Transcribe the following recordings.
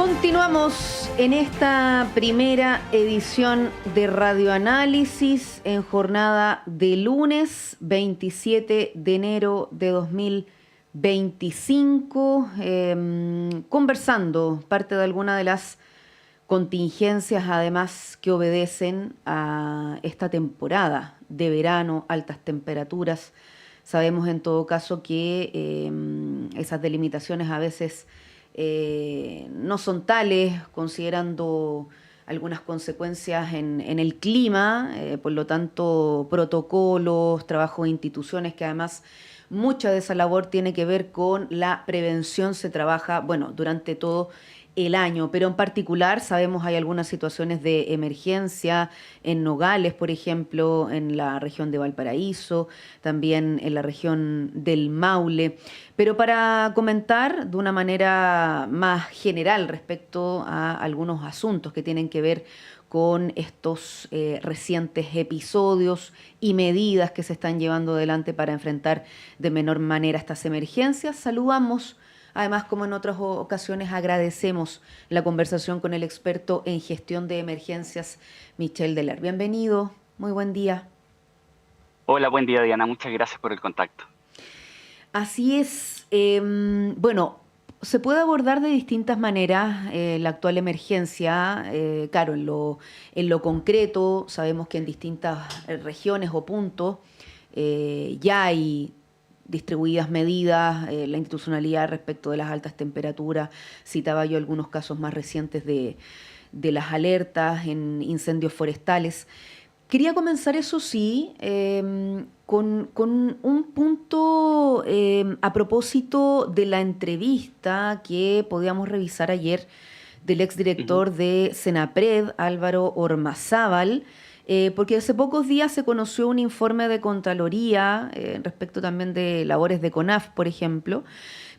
Continuamos en esta primera edición de Radioanálisis en jornada de lunes 27 de enero de 2025, conversando parte de alguna de las contingencias además que obedecen a esta temporada de verano, altas temperaturas. Sabemos en todo caso que esas delimitaciones a veces no son tales, considerando algunas consecuencias en el clima, por lo tanto, protocolos, trabajo de instituciones, que además mucha de esa labor tiene que ver con la prevención, se trabaja, bueno, durante todo el año, pero en particular sabemos hay algunas situaciones de emergencia en Nogales, por ejemplo, en la región de Valparaíso, también en la región del Maule. Pero para comentar de una manera más general respecto a algunos asuntos que tienen que ver con estos recientes episodios y medidas que se están llevando adelante para enfrentar de menor manera estas emergencias, saludamos. Además, como en otras ocasiones, agradecemos la conversación con el experto en gestión de emergencias, Michel Deler. Bienvenido, muy buen día. Hola, buen día, Diana. Muchas gracias por el contacto. Así es. Bueno, se puede abordar de distintas maneras la actual emergencia. Claro, en lo concreto, sabemos que en distintas regiones o puntos ya hay distribuidas medidas, la institucionalidad respecto de las altas temperaturas. Citaba yo algunos casos más recientes de las alertas en incendios forestales. Quería comenzar, eso sí, con un punto a propósito de la entrevista que podíamos revisar ayer del exdirector de Senapred, Álvaro Ormazábal, porque hace pocos días se conoció un informe de Contraloría respecto también de labores de CONAF, por ejemplo,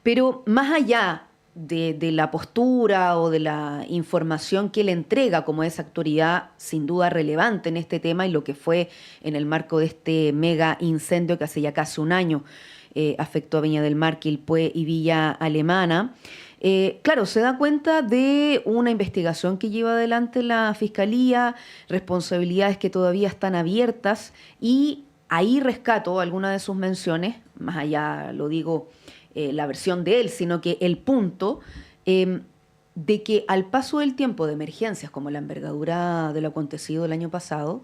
pero más allá de la postura o de la información que él entrega como esa autoridad sin duda relevante en este tema y lo que fue en el marco de este mega incendio que hace ya casi un año afectó a Viña del Mar, Quilpué y Villa Alemana. Claro, se da cuenta de una investigación que lleva adelante la Fiscalía, responsabilidades que todavía están abiertas y ahí rescato alguna de sus menciones, más allá lo digo la versión de él, sino que el punto de que al paso del tiempo de emergencias como la envergadura de lo acontecido el año pasado,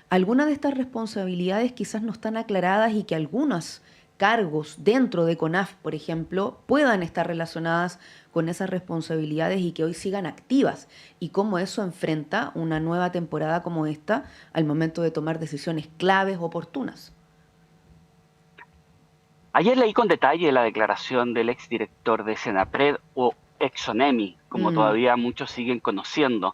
algunas de estas responsabilidades quizás no están aclaradas y que algunos cargos dentro de CONAF, por ejemplo, puedan estar relacionadas con esas responsabilidades y que hoy sigan activas, y cómo eso enfrenta una nueva temporada como esta al momento de tomar decisiones claves oportunas. Ayer leí con detalle la declaración del exdirector de Senapred, o Exonemi, como todavía muchos siguen conociendo.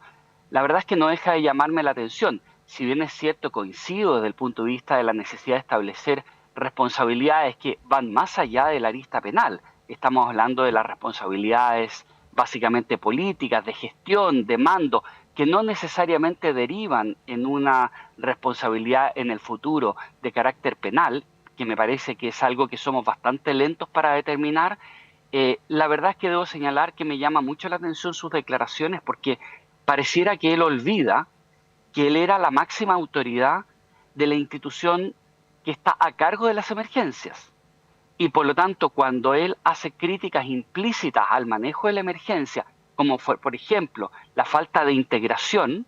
La verdad es que no deja de llamarme la atención. Si bien es cierto, coincido desde el punto de vista de la necesidad de establecer responsabilidades que van más allá de la arista penal. Estamos hablando de las responsabilidades básicamente políticas, de gestión, de mando, que no necesariamente derivan en una responsabilidad en el futuro de carácter penal, que me parece que es algo que somos bastante lentos para determinar. La verdad es que debo señalar que me llama mucho la atención sus declaraciones, porque pareciera que él olvida que él era la máxima autoridad de la institución que está a cargo de las emergencias. Y por lo tanto, cuando él hace críticas implícitas al manejo de la emergencia, como fue, por ejemplo, la falta de integración,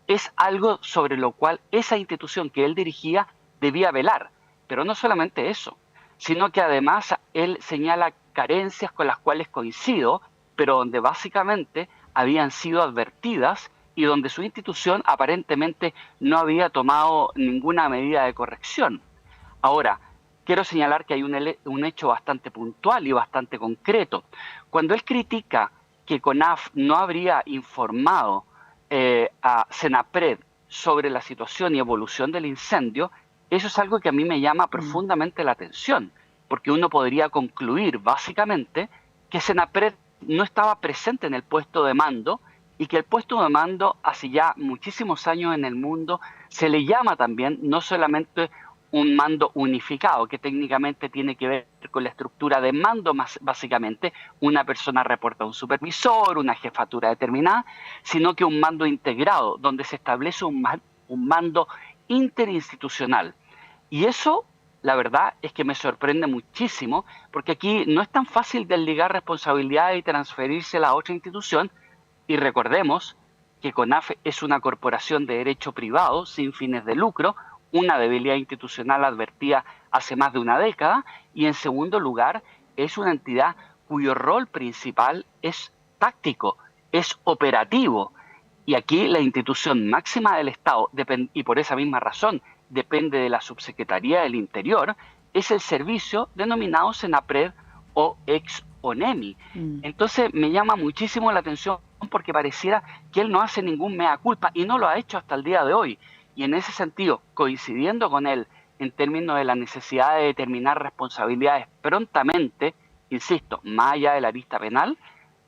es algo sobre lo cual esa institución que él dirigía debía velar. Pero no solamente eso, sino que además él señala carencias con las cuales coincido, pero donde básicamente habían sido advertidas y donde su institución aparentemente no había tomado ninguna medida de corrección. Ahora, quiero señalar que hay un hecho bastante puntual y bastante concreto. Cuando él critica que CONAF no habría informado a Senapred sobre la situación y evolución del incendio, eso es algo que a mí me llama profundamente la atención, porque uno podría concluir básicamente que Senapred no estaba presente en el puesto de mando y que el puesto de mando hace ya muchísimos años en el mundo se le llama también no solamente un mando unificado, que técnicamente tiene que ver con la estructura de mando más básicamente. Una persona reporta a un supervisor, una jefatura determinada, sino que un mando integrado, donde se establece un mando interinstitucional. Y eso, la verdad, es que me sorprende muchísimo, porque aquí no es tan fácil desligar responsabilidades y transferirse a otra institución. Y recordemos que CONAF es una corporación de derecho privado sin fines de lucro, una debilidad institucional advertida hace más de una década, y en segundo lugar, es una entidad cuyo rol principal es táctico, es operativo. Y aquí la institución máxima del Estado, y por esa misma razón depende de la Subsecretaría del Interior, es el servicio denominado SENAPRED o ex-ONEMI. Entonces me llama muchísimo la atención porque pareciera que él no hace ningún mea culpa y no lo ha hecho hasta el día de hoy. Y en ese sentido, coincidiendo con él en términos de la necesidad de determinar responsabilidades prontamente, insisto, más allá de la arista penal,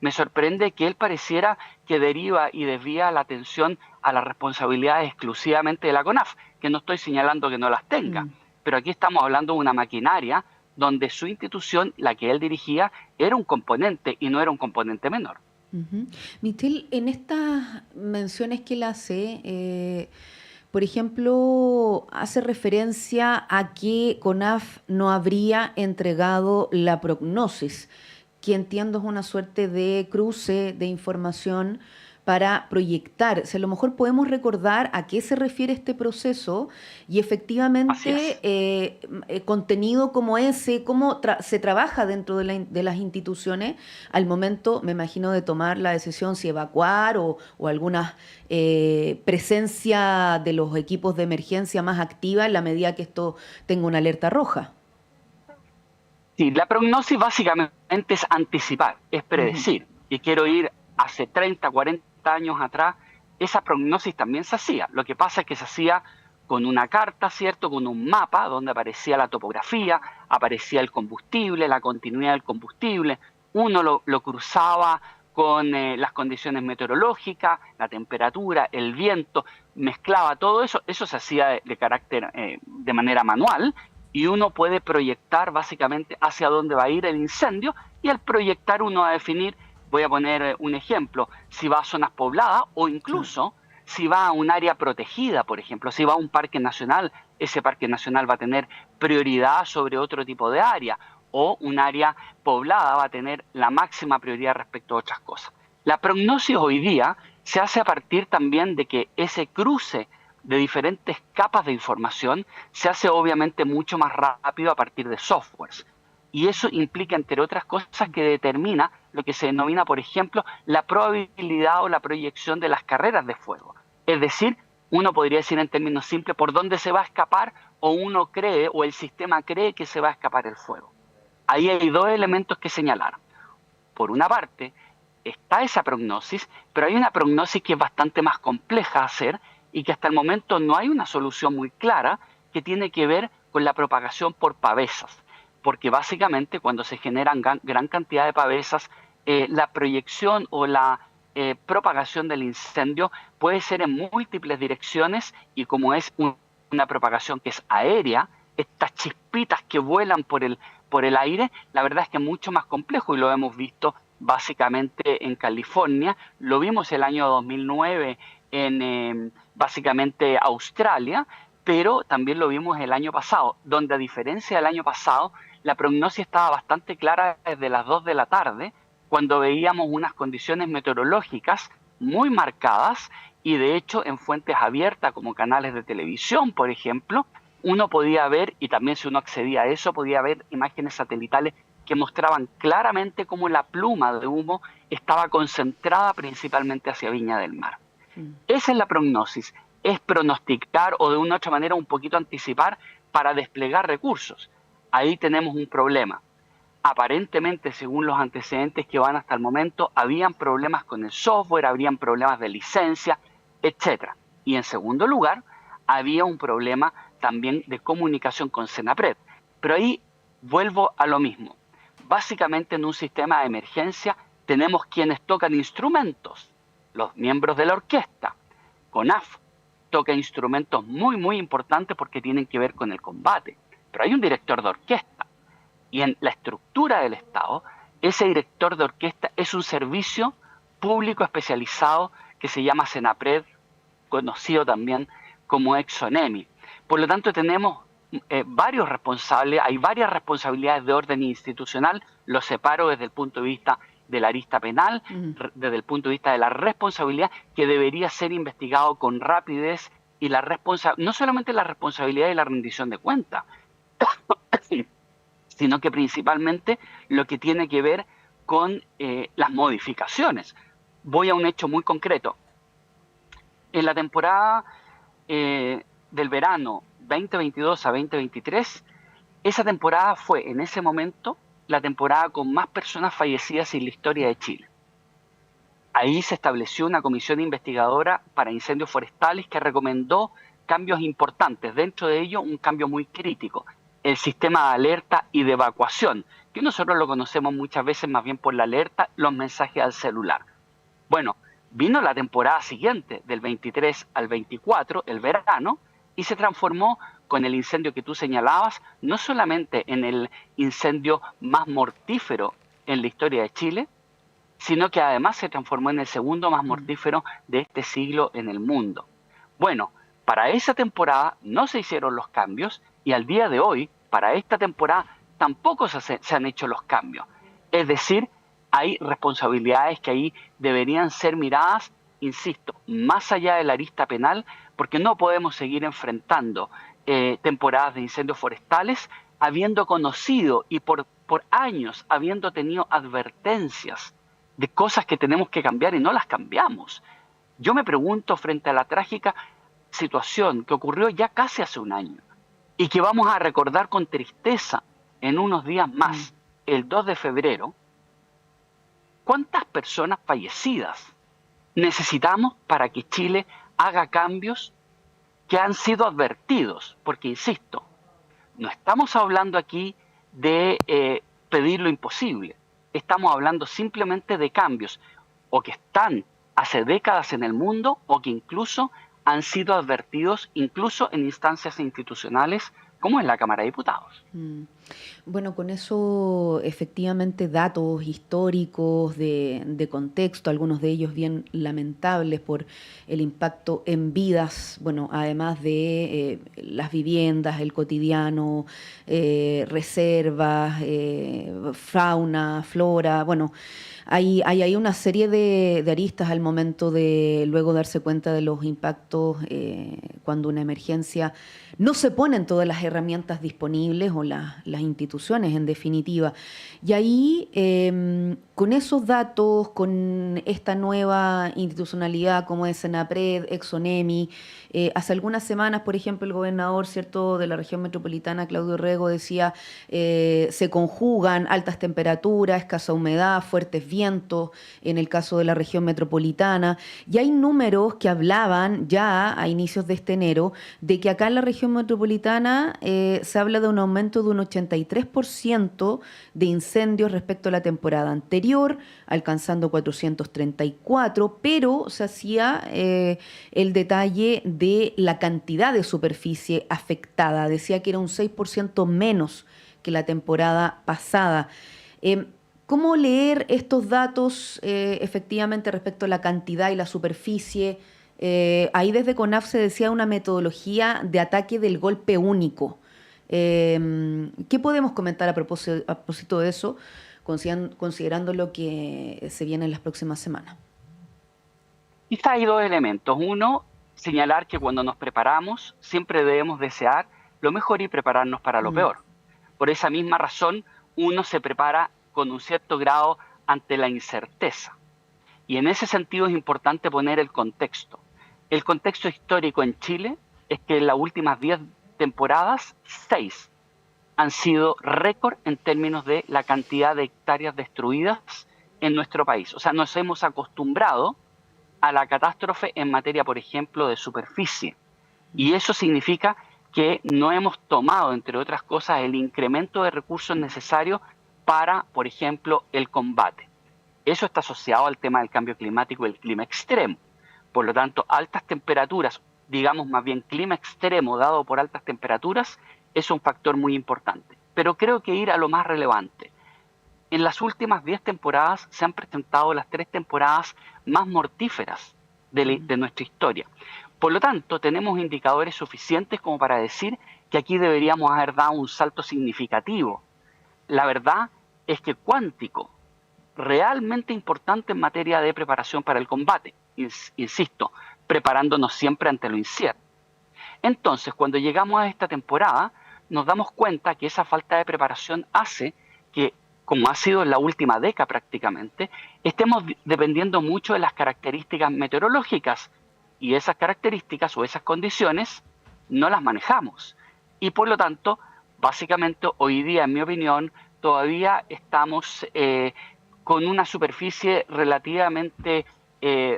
me sorprende que él pareciera que deriva y desvía la atención a las responsabilidades exclusivamente de la CONAF, que no estoy señalando que no las tenga, pero aquí estamos hablando de una maquinaria donde su institución, la que él dirigía, era un componente y no era un componente menor. Michel, en estas menciones que él hace, por ejemplo, hace referencia a que CONAF no habría entregado la prognosis, que entiendo es una suerte de cruce de información para proyectar. Si a lo mejor podemos recordar a qué se refiere este proceso y efectivamente contenido como ese, cómo se trabaja dentro de las instituciones al momento, me imagino, de tomar la decisión si evacuar o alguna presencia de los equipos de emergencia más activa en la medida que esto tenga una alerta roja. Sí, la prognosis básicamente es anticipar, es predecir. Y quiero ir hace 30, 40 años atrás, esa prognosis también se hacía. Lo que pasa es que se hacía con una carta, ¿cierto? Con un mapa donde aparecía la topografía, aparecía el combustible, la continuidad del combustible. Uno lo cruzaba con las condiciones meteorológicas, la temperatura, el viento, mezclaba todo eso. Eso se hacía de carácter, de manera manual, y uno puede proyectar básicamente hacia dónde va a ir el incendio, y al proyectar uno va a definir, voy a poner un ejemplo, si va a zonas pobladas o incluso si va a un área protegida, por ejemplo, si va a un parque nacional, ese parque nacional va a tener prioridad sobre otro tipo de área, o un área poblada va a tener la máxima prioridad respecto a otras cosas. La prognosis hoy día se hace a partir también de que ese cruce de diferentes capas de información se hace obviamente mucho más rápido a partir de softwares. Y eso implica, entre otras cosas, que determina lo que se denomina, por ejemplo, la probabilidad o la proyección de las carreras de fuego. Es decir, uno podría decir en términos simples por dónde se va a escapar, o uno cree o el sistema cree que se va a escapar el fuego. Ahí hay dos elementos que señalar. Por una parte, está esa prognosis, pero hay una prognosis que es bastante más compleja de hacer y que hasta el momento no hay una solución muy clara, que tiene que ver con la propagación por pavesas. Porque básicamente cuando se generan gran cantidad de pavesas, la proyección o la propagación del incendio puede ser en múltiples direcciones, y como es una propagación que es aérea, estas chispitas que vuelan por el aire, la verdad es que es mucho más complejo, y lo hemos visto básicamente en California, lo vimos el año 2009 en básicamente Australia, pero también lo vimos el año pasado, donde a diferencia del año pasado, la prognosis estaba bastante clara desde las 2 de la tarde, cuando veíamos unas condiciones meteorológicas muy marcadas, y de hecho en fuentes abiertas como canales de televisión, por ejemplo, uno podía ver, y también si uno accedía a eso, podía ver imágenes satelitales que mostraban claramente cómo la pluma de humo estaba concentrada principalmente hacia Viña del Mar. Esa es la prognosis, es pronosticar o de una u otra manera un poquito anticipar para desplegar recursos. Ahí tenemos un problema. Aparentemente, según los antecedentes que van hasta el momento, habían problemas con el software, habrían problemas de licencia, etc. Y en segundo lugar, había un problema también de comunicación con SENAPRED. Pero ahí vuelvo a lo mismo. Básicamente en un sistema de emergencia tenemos quienes tocan instrumentos, los miembros de la orquesta, CONAF, toca instrumentos muy, muy importantes porque tienen que ver con el combate. Pero hay un director de orquesta. Y en la estructura del Estado, ese director de orquesta es un servicio público especializado que se llama Senapred, conocido también como Exonemi. Por lo tanto, tenemos varios responsables, hay varias responsabilidades de orden institucional, lo separo desde el punto de vista de la arista penal, desde el punto de vista de la responsabilidad, que debería ser investigado con rapidez, y no solamente la responsabilidad y la rendición de cuentas, sino que principalmente lo que tiene que ver con las modificaciones. Voy a un hecho muy concreto. En la temporada del verano 2022 a 2023, esa temporada fue en ese momento la temporada con más personas fallecidas en la historia de Chile. Ahí se estableció una comisión investigadora para incendios forestales que recomendó cambios importantes, dentro de ello un cambio muy crítico, el sistema de alerta y de evacuación, que nosotros lo conocemos muchas veces más bien por la alerta, los mensajes al celular. Bueno, vino la temporada siguiente, del 23 al 24, el verano, y se transformó con el incendio que tú señalabas, no solamente en el incendio más mortífero en la historia de Chile, sino que además se transformó en el segundo más mortífero de este siglo en el mundo. Bueno, para esa temporada no se hicieron los cambios y al día de hoy, para esta temporada, tampoco se han hecho los cambios. Es decir, hay responsabilidades que ahí deberían ser miradas, insisto, más allá de la arista penal, porque no podemos seguir enfrentando temporadas de incendios forestales habiendo conocido y por años habiendo tenido advertencias de cosas que tenemos que cambiar y no las cambiamos. Yo me pregunto, frente a la trágica situación que ocurrió ya casi hace un año y que vamos a recordar con tristeza en unos días más, el 2 de febrero, ¿cuántas personas fallecidas necesitamos para que Chile haga cambios que han sido advertidos? Porque, insisto, no estamos hablando aquí de pedir lo imposible. Estamos hablando simplemente de cambios o que están hace décadas en el mundo o que incluso han sido advertidos incluso en instancias institucionales como en la Cámara de Diputados. Bueno, con eso efectivamente datos históricos de contexto, algunos de ellos bien lamentables por el impacto en vidas, bueno, además de las viviendas, el cotidiano, reservas, fauna, flora, bueno. Hay una serie de aristas al momento de luego darse cuenta de los impactos cuando una emergencia no se ponen todas las herramientas disponibles o las instituciones en definitiva. Y ahí, con esos datos, con esta nueva institucionalidad como es Senapred, Exonemi, hace algunas semanas, por ejemplo, el gobernador, ¿cierto?, de la región metropolitana, Claudio Rego, decía se conjugan altas temperaturas, escasa humedad, fuertes vientos, en el caso de la región metropolitana. Y hay números que hablaban ya a inicios de este enero de que acá en la región metropolitana se habla de un aumento de un 83% de incendios respecto a la temporada anterior, alcanzando 434, pero se hacía el detalle de la cantidad de superficie afectada. Decía que era un 6% menos que la temporada pasada. ¿Cómo leer estos datos efectivamente respecto a la cantidad y la superficie? Ahí desde CONAF se decía una metodología de ataque del golpe único. ¿Qué podemos comentar a propósito de eso, considerando lo que se viene en las próximas semanas? Quizá hay dos elementos. Uno, señalar que cuando nos preparamos siempre debemos desear lo mejor y prepararnos para lo peor. Por esa misma razón, uno se prepara con un cierto grado ante la incerteza. Y en ese sentido es importante poner el contexto. El contexto histórico en Chile es que en las últimas 10 temporadas, 6 han sido récord en términos de la cantidad de hectáreas destruidas en nuestro país. O sea, nos hemos acostumbrado a la catástrofe en materia, por ejemplo, de superficie. Y eso significa que no hemos tomado, entre otras cosas, el incremento de recursos necesarios para, por ejemplo, el combate. Eso está asociado al tema del cambio climático y el clima extremo. Por lo tanto, altas temperaturas digamos más bien clima extremo dado por altas temperaturas, es un factor muy importante. Pero creo que ir a lo más relevante. En las últimas 10 temporadas se han presentado las 3 temporadas más mortíferas de nuestra historia. Por lo tanto, tenemos indicadores suficientes como para decir que aquí deberíamos haber dado un salto significativo. La verdad es que cuántico, realmente importante en materia de preparación para el combate, insisto, preparándonos siempre ante lo incierto. Entonces, cuando llegamos a esta temporada, nos damos cuenta que esa falta de preparación hace que, como ha sido en la última década prácticamente, estemos dependiendo mucho de las características meteorológicas, y esas características o esas condiciones no las manejamos. Y por lo tanto, básicamente hoy día, en mi opinión, todavía estamos con una superficie relativamente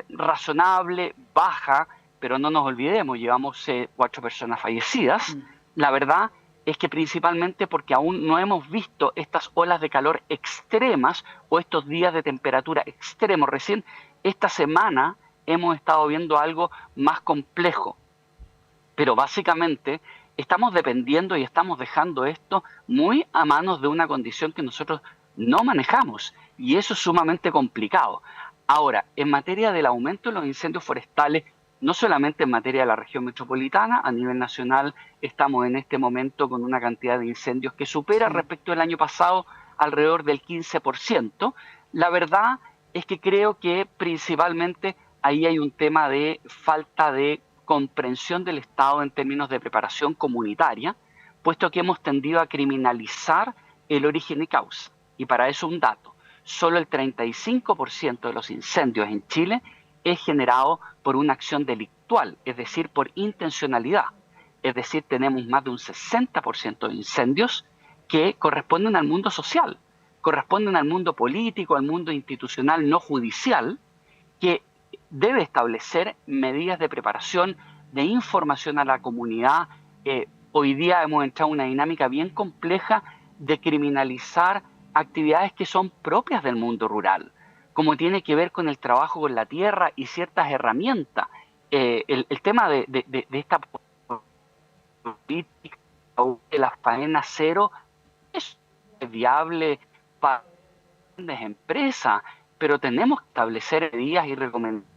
razonable, baja, pero no nos olvidemos, llevamos 4 personas fallecidas. La verdad es que principalmente porque aún no hemos visto estas olas de calor extremas o estos días de temperatura extremos. Recién esta semana hemos estado viendo algo más complejo, pero básicamente estamos dependiendo y estamos dejando esto muy a manos de una condición que nosotros no manejamos, y eso es sumamente complicado. Ahora, en materia del aumento de los incendios forestales, no solamente en materia de la región metropolitana, a nivel nacional estamos en este momento con una cantidad de incendios que supera respecto al año pasado alrededor del 15%. La verdad es que creo que principalmente ahí hay un tema de falta de comprensión del Estado en términos de preparación comunitaria, puesto que hemos tendido a criminalizar el origen y causa. Y para eso un dato: solo el 35% de los incendios en Chile es generado por una acción delictual, es decir, por intencionalidad. Es decir, tenemos más de un 60% de incendios que corresponden al mundo social, corresponden al mundo político, al mundo institucional no judicial, que debe establecer medidas de preparación, de información a la comunidad. Hoy día hemos entrado en una dinámica bien compleja de criminalizar actividades que son propias del mundo rural, como tiene que ver con el trabajo con la tierra y ciertas herramientas. El tema de esta política de la faena cero es viable para grandes empresas, pero tenemos que establecer medidas y recomendaciones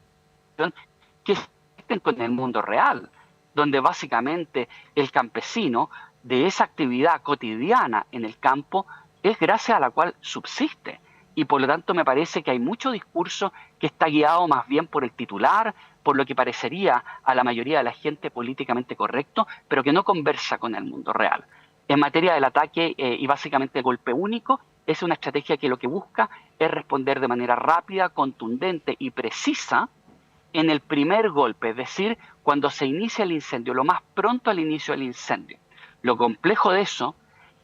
que estén con el mundo real, donde básicamente el campesino de esa actividad cotidiana en el campo es gracias a la cual subsiste. Y por lo tanto me parece que hay mucho discurso que está guiado más bien por el titular, por lo que parecería a la mayoría de la gente políticamente correcto, pero que no conversa con el mundo real. En materia del ataque y básicamente el golpe único, es una estrategia que lo que busca es responder de manera rápida, contundente y precisa en el primer golpe, es decir, cuando se inicia el incendio, lo más pronto al inicio del incendio. Lo complejo de eso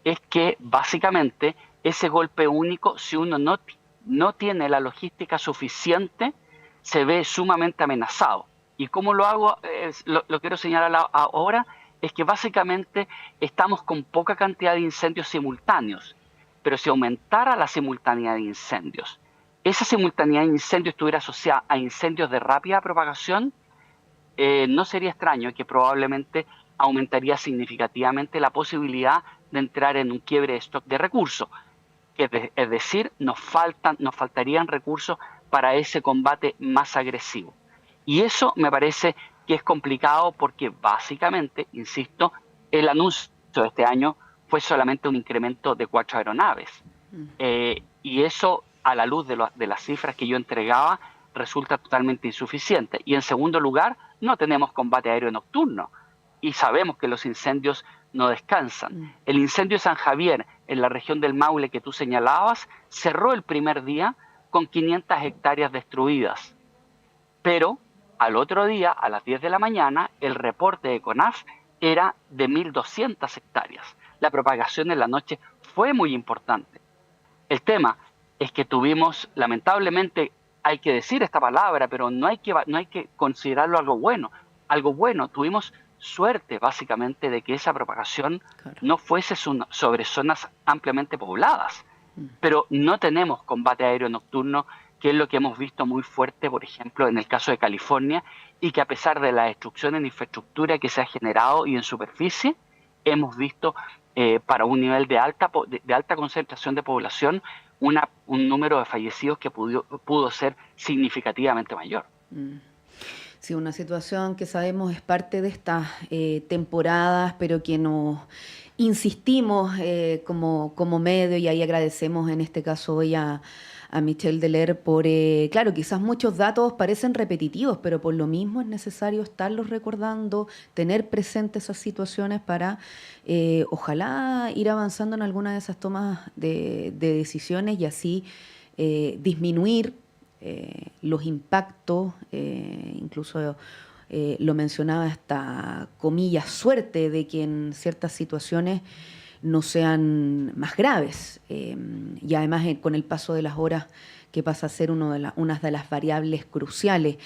es que básicamente ese golpe único, si uno no tiene la logística suficiente, se ve sumamente amenazado. ¿Y cómo lo hago? Lo quiero señalar ahora, es que básicamente estamos con poca cantidad de incendios simultáneos, pero si aumentara la simultaneidad de incendios, esa simultaneidad de incendios estuviera asociada a incendios de rápida propagación, no sería extraño que probablemente aumentaría significativamente la posibilidad de entrar en un quiebre de stock de recursos. Es decir, nos faltarían recursos para ese combate más agresivo. Y eso me parece que es complicado porque básicamente, insisto, el anuncio de este año fue solamente un incremento de 4 aeronaves. Y eso, a la luz de las cifras que yo entregaba, resulta totalmente insuficiente. Y en segundo lugar, no tenemos combate aéreo nocturno. Y sabemos que los incendios no descansan. El incendio de San Javier, en la región del Maule que tú señalabas, cerró el primer día con 500 hectáreas destruidas. Pero al otro día, a las 10 de la mañana, el reporte de CONAF era de 1.200 hectáreas. La propagación en la noche fue muy importante. El tema es que tuvimos, lamentablemente, hay que decir esta palabra, pero no hay que considerarlo algo bueno. Algo bueno, tuvimos suerte básicamente de que esa propagación no fuese sobre zonas ampliamente pobladas. Pero no tenemos combate aéreo nocturno que es lo que hemos visto muy fuerte, por ejemplo, en el caso de California, y que a pesar de la destrucción en infraestructura que se ha generado y en superficie, hemos visto para un nivel de alta concentración de población un número de fallecidos que pudo ser significativamente mayor. Sí, una situación que sabemos es parte de estas temporadas, pero que nos insistimos como medio, y ahí agradecemos en este caso hoy a Michel Deler por, claro, quizás muchos datos parecen repetitivos, pero por lo mismo es necesario estarlos recordando, tener presentes esas situaciones para ojalá ir avanzando en alguna de esas tomas de decisiones y así disminuir los impactos, incluso lo mencionaba esta comillas suerte de que en ciertas situaciones no sean más graves. Y además con el paso de las horas que pasa a ser una de las variables cruciales.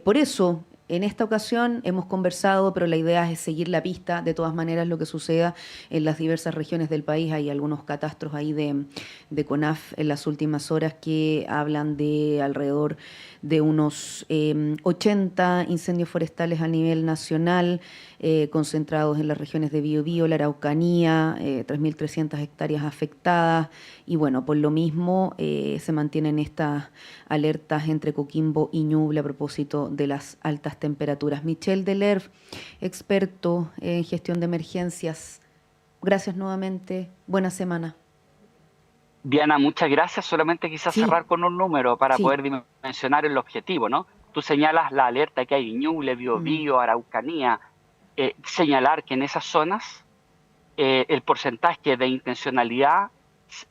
Por eso, en esta ocasión hemos conversado, pero la idea es seguir la pista, de todas maneras, lo que suceda en las diversas regiones del país. Hay algunos catastros ahí de CONAF en las últimas horas que hablan de alrededor de unos 80 incendios forestales a nivel nacional, concentrados en las regiones de Biobío, la Araucanía, 3.300 hectáreas afectadas, y bueno, por lo mismo se mantienen estas alertas entre Coquimbo y Ñuble a propósito de las altas temperaturas. Michel Deler, experto en gestión de emergencias, gracias nuevamente, buena semana. Diana, muchas gracias. Solamente quizás Sí, cerrar con un número para sí. poder dimensionar el objetivo, ¿no? Tú señalas la alerta que hay en Ñuble, Mm, Biobío, Araucanía. Señalar que en esas zonas el porcentaje de intencionalidad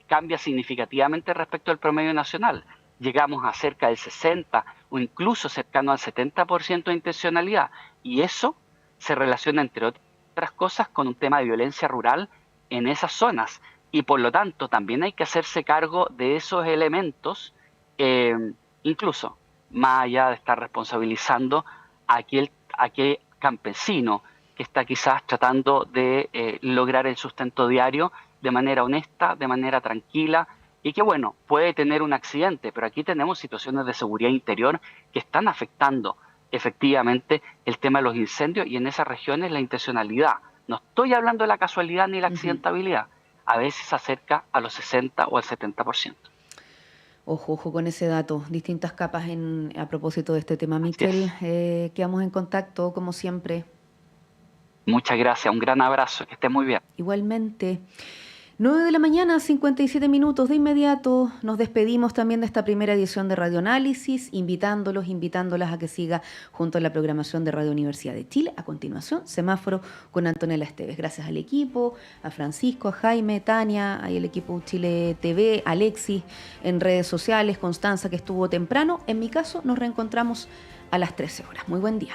cambia significativamente respecto al promedio nacional. Llegamos a cerca del 60 o incluso cercano al 70% de intencionalidad. Y eso se relaciona, entre otras cosas, con un tema de violencia rural en esas zonas. Y por lo tanto, también hay que hacerse cargo de esos elementos, eh, incluso más allá de estar responsabilizando a aquel campesino que está quizás tratando de lograr el sustento diario de manera honesta, de manera tranquila, y que bueno, puede tener un accidente, pero aquí tenemos situaciones de seguridad interior que están afectando efectivamente el tema de los incendios y en esas regiones la intencionalidad. No estoy hablando de la casualidad ni la ujú. accidentabilidad, a veces se acerca a los 60 o al 70%. Ojo, ojo con ese dato. Distintas capas a propósito de este tema. Así Michel, es. quedamos en contacto como siempre. Muchas gracias, un gran abrazo, que esté muy bien. Igualmente. 9 de la mañana, 57 minutos. De inmediato nos despedimos también de esta primera edición de Radioanálisis, invitándolas a que siga junto a la programación de Radio Universidad de Chile. A continuación, Semáforo con Antonella Esteves. Gracias al equipo, a Francisco, a Jaime, Tania, ahí el equipo Chile TV, Alexis en redes sociales, Constanza que estuvo temprano. En mi caso, nos reencontramos a las 13 horas. Muy buen día.